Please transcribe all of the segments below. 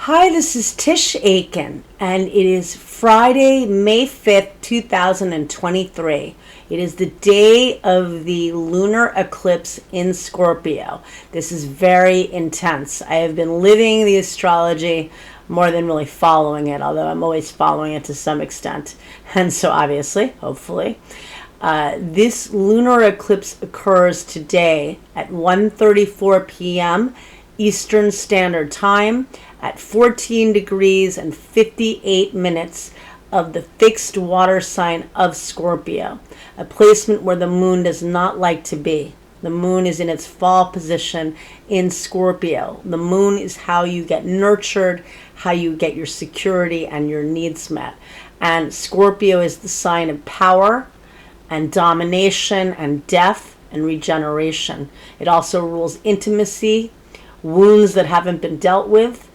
Hi, this is Tisch Aitken, and it is Friday, May 5th, 2023. It is the day of the lunar eclipse in Scorpio. This is very intense. I have been living the astrology more than really following it, although I'm always following it to some extent. And so obviously, hopefully, this lunar eclipse occurs today at 1:34 p.m. Eastern Standard Time at 14 degrees and 58 minutes of the fixed water sign of Scorpio, a placement where the moon does not like to be. The moon is in its fall position in Scorpio. The moon is how you get nurtured, how you get your security and your needs met. And Scorpio is the sign of power and domination and death and regeneration. It also rules intimacy, wounds that haven't been dealt with,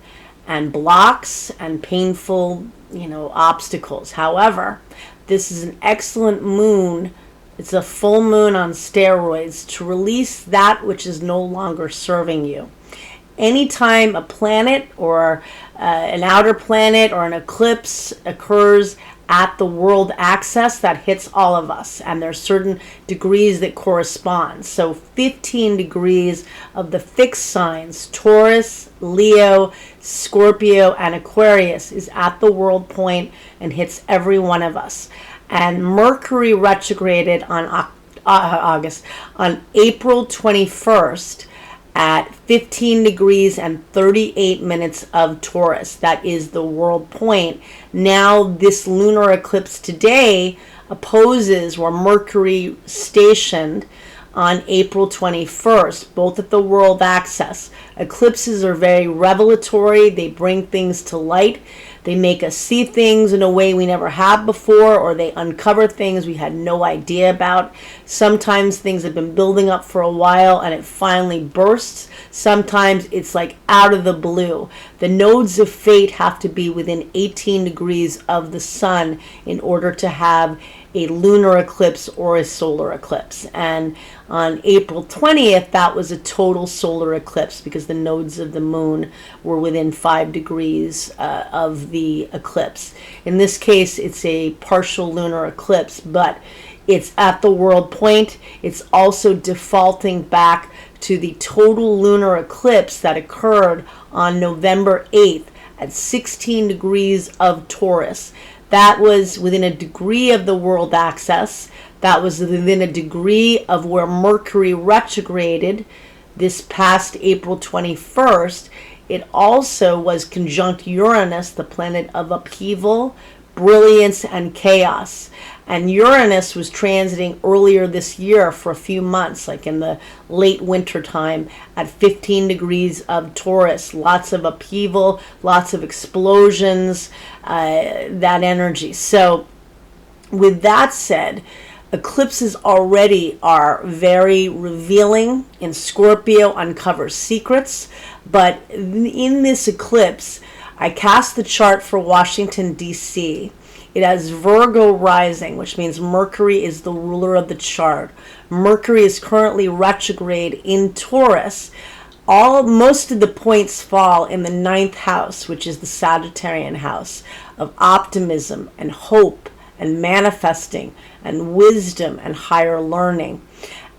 and blocks and painful, obstacles. However, this is an excellent moon. It's a full moon on steroids to release that which is no longer serving you. Anytime a planet or an outer planet or an eclipse occurs at the world axis, that hits all of us, and there's certain degrees that correspond. So 15 degrees of the fixed signs, Taurus, Leo, Scorpio, and Aquarius, is at the world point and hits every one of us. And Mercury retrograded on April 21st at 15 degrees and 38 minutes of Taurus. That is the world point. Now this lunar eclipse today opposes where Mercury stationed on April 21st, both at the world axis. Eclipses are very revelatory. They bring things to light. They make us see things in a way we never have before, or they uncover things we had no idea about. Sometimes things have been building up for a while and it finally bursts. Sometimes it's like out of the blue. The nodes of fate have to be within 18 degrees of the sun in order to have a lunar eclipse or a solar eclipse. And on April 20th, that was a total solar eclipse because the nodes of the moon were within 5 degrees of the eclipse. In this case, it's a partial lunar eclipse, but it's at the world point. It's also defaulting back to the total lunar eclipse that occurred on November 8th at 16 degrees of Taurus. That was within a degree of the world axis. That was within a degree of where Mercury retrograded this past April 21st. It also was conjunct Uranus, the planet of upheaval, brilliance, and chaos. And Uranus was transiting earlier this year for a few months, like in the late winter time, at 15 degrees of Taurus. Lots of upheaval, lots of explosions, that energy. So with that said, eclipses already are very revealing. In Scorpio, uncovers secrets. But in this eclipse, I cast the chart for Washington, D.C. It has Virgo rising, which means Mercury is the ruler of the chart. Mercury is currently retrograde in Taurus. Most of the points fall in the 9th house, which is the Sagittarian house of optimism and hope and manifesting and wisdom and higher learning.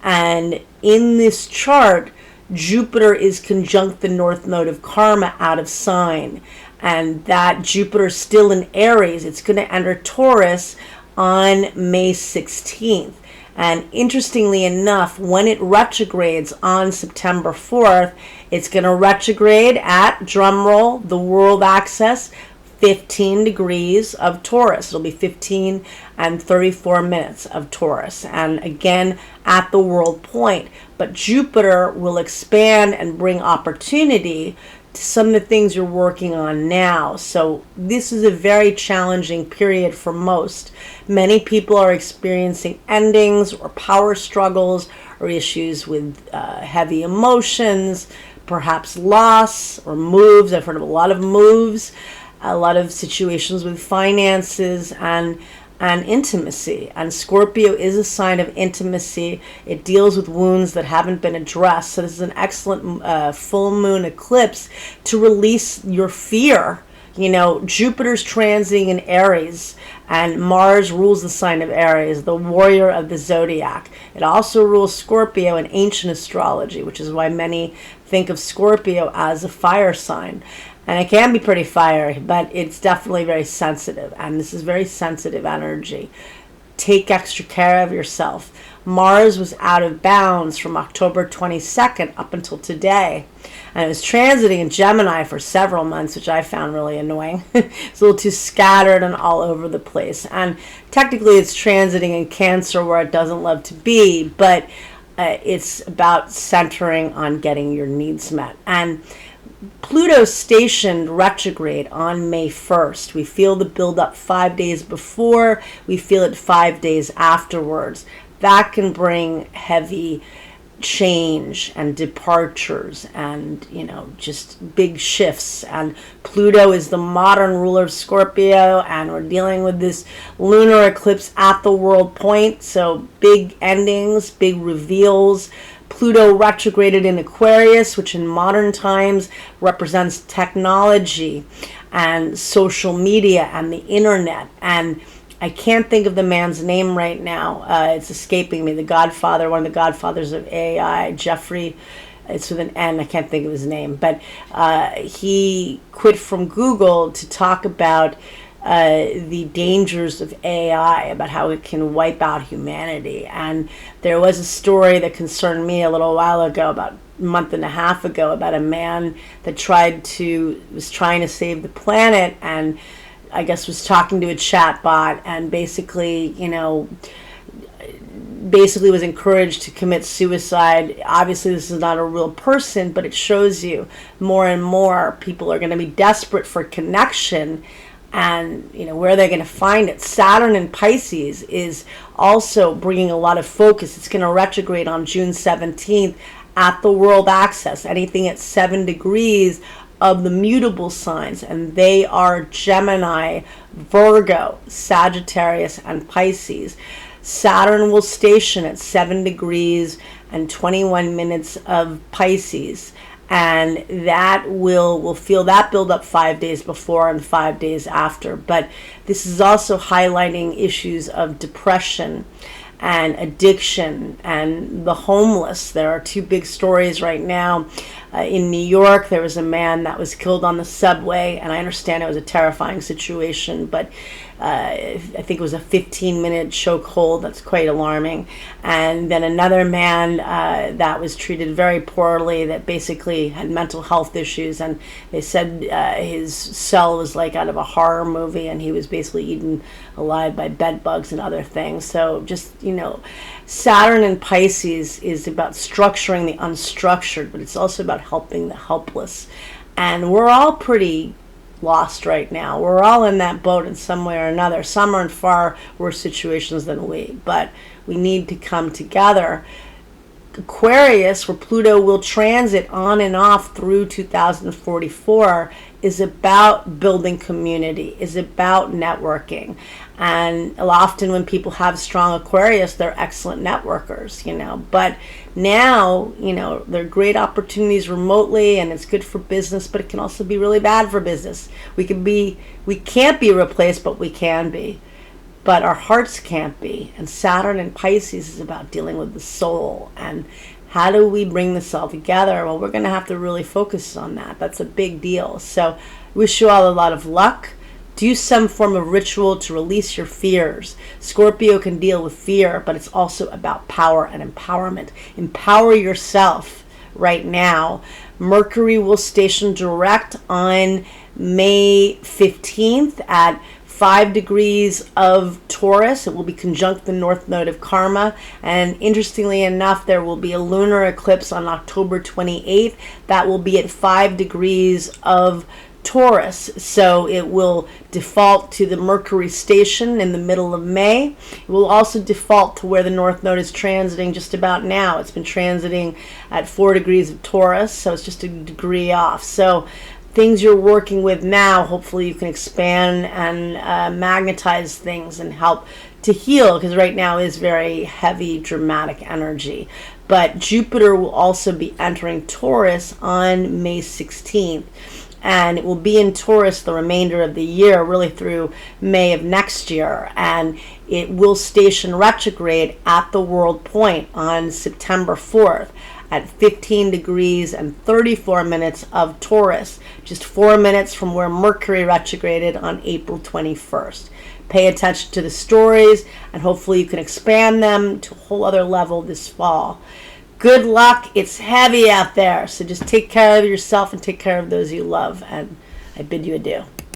And in this chart, Jupiter is conjunct the north node of karma out of sign. And that Jupiter still in Aries, it's going to enter Taurus on May 16th. And interestingly enough, when it retrogrades on September 4th, it's going to retrograde at, drumroll, the world axis, 15 degrees of Taurus. It'll be 15 and 34 minutes of Taurus. And again, at the world point. But Jupiter will expand and bring opportunity to some of the things you're working on now. So this is a very challenging period for most. Many people are experiencing endings or power struggles or issues with heavy emotions, perhaps loss or moves. I've heard of a lot of moves, a lot of situations with finances, and and intimacy. And Scorpio is a sign of intimacy. It deals with wounds that haven't been addressed. So this is an excellent full moon eclipse to release your fear. You know, Jupiter's transiting in Aries, and Mars rules the sign of Aries, the warrior of the zodiac. It also rules Scorpio in ancient astrology, which is why many think of Scorpio as a fire sign. And it can be pretty fiery, but it's definitely very sensitive. And this is very sensitive energy. Take extra care of yourself. Mars was out of bounds from October 22nd up until today. And it was transiting in Gemini for several months, which I found really annoying. It's a little too scattered and all over the place. And technically it's transiting in Cancer where it doesn't love to be, but it's about centering on getting your needs met. And Pluto stationed retrograde on May 1st. We feel the build-up 5 days before. We feel it 5 days afterwards. That can bring heavy change and departures and, you know, just big shifts. And Pluto is the modern ruler of Scorpio, and we're dealing with this lunar eclipse at the world point. So big endings, big reveals. Pluto retrograded in Aquarius, which in modern times represents technology and social media and the internet. And I can't think of the man's name right now. It's escaping me. The Godfather, one of the godfathers of AI, Jeffrey, it's with an N. I can't think of his name. But he quit from Google to talk about the dangers of AI, about how it can wipe out humanity. And there was a story that concerned me a little while ago, about a month and a half ago, about a man that was trying to save the planet, and I guess was talking to a chat bot, and basically, you know, was encouraged to commit suicide. Obviously this is not a real person, but it shows you more and more people are going to be desperate for connection. And, you know, where are they going to find it? Saturn in Pisces is also bringing a lot of focus. It's going to retrograde on June 17th at the world axis, anything at 7 degrees of the mutable signs. And they are Gemini, Virgo, Sagittarius, and Pisces. Saturn will station at 7 degrees and 21 minutes of Pisces. And that we'll feel that build up 5 days before and 5 days after. But this is also highlighting issues of depression and addiction and the homeless. There are two big stories right now. In New York, there was a man that was killed on the subway, and I understand it was a terrifying situation, but I think it was a 15-minute chokehold. That's quite alarming. And then another man that was treated very poorly, that basically had mental health issues, and they said his cell was like out of a horror movie, and he was basically eaten alive by bed bugs and other things. So just, you know, Saturn in Pisces is about structuring the unstructured, but it's also about helping the helpless. And we're all pretty lost right now. We're all in that boat in some way or another. Some are in far worse situations than we, but we need to come together. Aquarius, where Pluto will transit on and off through 2044, is about building community, is about networking. And often when people have strong Aquarius, they're excellent networkers, you know. But now, you know, there are great opportunities remotely, and it's good for business, but it can also be really bad for business. We can't be replaced, but we can be. But our hearts can't be. And Saturn in Pisces is about dealing with the soul. And how do we bring this all together? Well, we're going to have to really focus on that. That's a big deal. So wish you all a lot of luck. Do some form of ritual to release your fears. Scorpio can deal with fear, but it's also about power and empowerment. Empower yourself right now. Mercury will station direct on May 15th at 5 degrees of Taurus. It will be conjunct the north node of Karma. And interestingly enough, there will be a lunar eclipse on October 28th. That will be at 5 degrees of Taurus. So it will default to the Mercury station in the middle of May. It will also default to where the North Node is transiting just about now. It's been transiting at 4 degrees of Taurus, so it's just a degree off. So things you're working with now, hopefully you can expand and magnetize things and help to heal, because right now is very heavy, dramatic energy. But Jupiter will also be entering Taurus on May 16th. And it will be in Taurus the remainder of the year, really through May of next year. And it will station retrograde at the world point on September 4th at 15 degrees and 34 minutes of Taurus, just 4 minutes from where Mercury retrograded on April 21st. Pay attention to the stories, and hopefully you can expand them to a whole other level this fall. Good luck. It's heavy out there, so just take care of yourself and take care of those you love, and I bid you adieu.